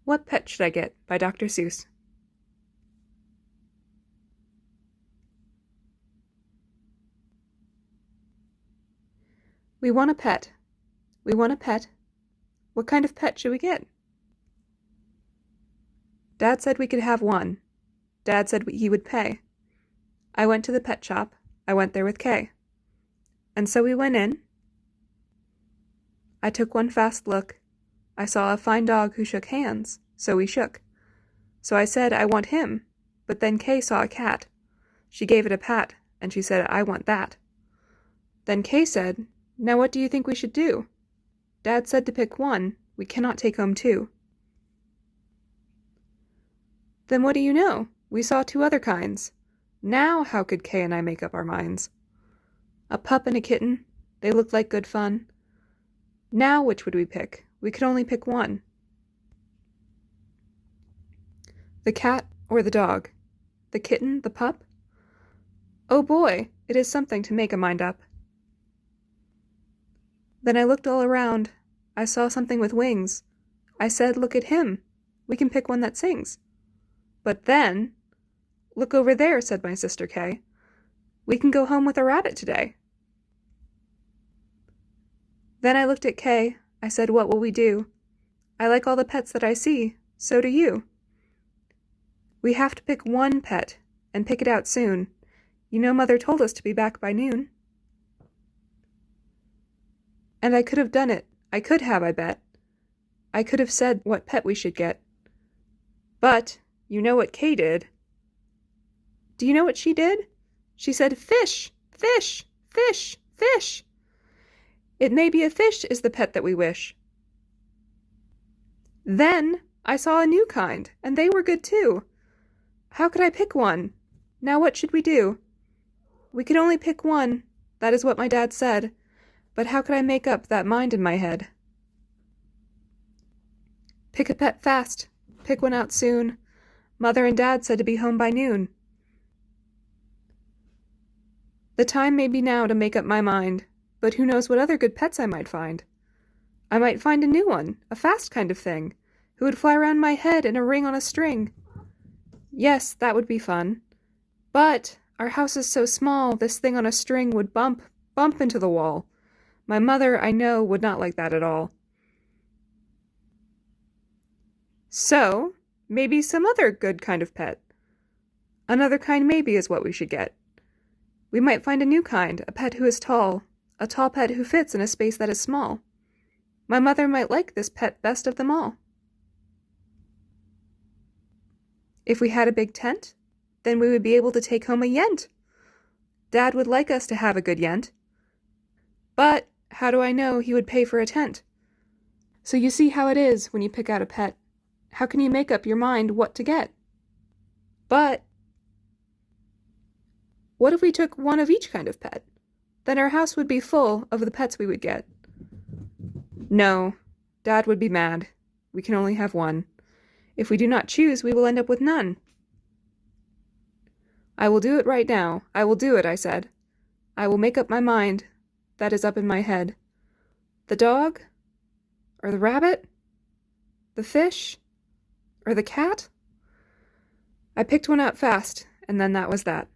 What Pet Should I Get by Dr. Seuss. We want a pet. We want a pet. What kind of pet should we get? Dad said we could have one. Dad said he would pay. I went to the pet shop. I went there with Kay. And so we went in. I took one fast look. I saw a fine dog who shook hands, so we shook. So I said, I want him. But then Kay saw a cat. She gave it a pat, and she said, I want that. Then Kay said, now what do you think we should do? Dad said to pick one. We cannot take home two. Then what do you know? We saw two other kinds. Now how could Kay and I make up our minds? A pup and a kitten. They looked like good fun. Now which would we pick? We could only pick one. The cat or the dog? The kitten, the pup? Oh boy, it is something to make a mind up. Then I looked all around. I saw something with wings. I said, look at him. We can pick one that sings. But then, look over there, said my sister Kay. We can go home with a rabbit today. Then I looked at Kay. I said, what will we do? I like all the pets that I see. So do you. We have to pick one pet, and pick it out soon. You know Mother told us to be back by noon. And I could have done it. I could have, I bet. I could have said what pet we should get. But you know what Kay did. Do you know what she did? She said, fish, fish, fish, fish. It may be a fish is the pet that we wish. Then I saw a new kind, and they were good too. How could I pick one? Now what should we do? We could only pick one. That is what my dad said. But how could I make up that mind in my head? Pick a pet fast. Pick one out soon. Mother and Dad said to be home by noon. The time may be now to make up my mind, but who knows what other good pets I might find. I might find a new one, a fast kind of thing, who would fly around my head in a ring on a string. Yes, that would be fun. But our house is so small, this thing on a string would bump into the wall. My mother, I know, would not like that at all. So, maybe some other good kind of pet. Another kind maybe is what we should get. We might find a new kind, a pet who is tall, a tall pet who fits in a space that is small. My mother might like this pet best of them all. If we had a big tent, then we would be able to take home a yent. Dad would like us to have a good yent. But how do I know he would pay for a tent? So you see how it is when you pick out a pet. How can you make up your mind what to get? But what if we took one of each kind of pet? Then our house would be full of the pets we would get. No, Dad would be mad. We can only have one. If we do not choose, we will end up with none. I will do it right now. I will do it, I said. I will make up my mind. That is up in my head. The dog? Or the rabbit? The fish? Or the cat? I picked one out fast, and then that was that.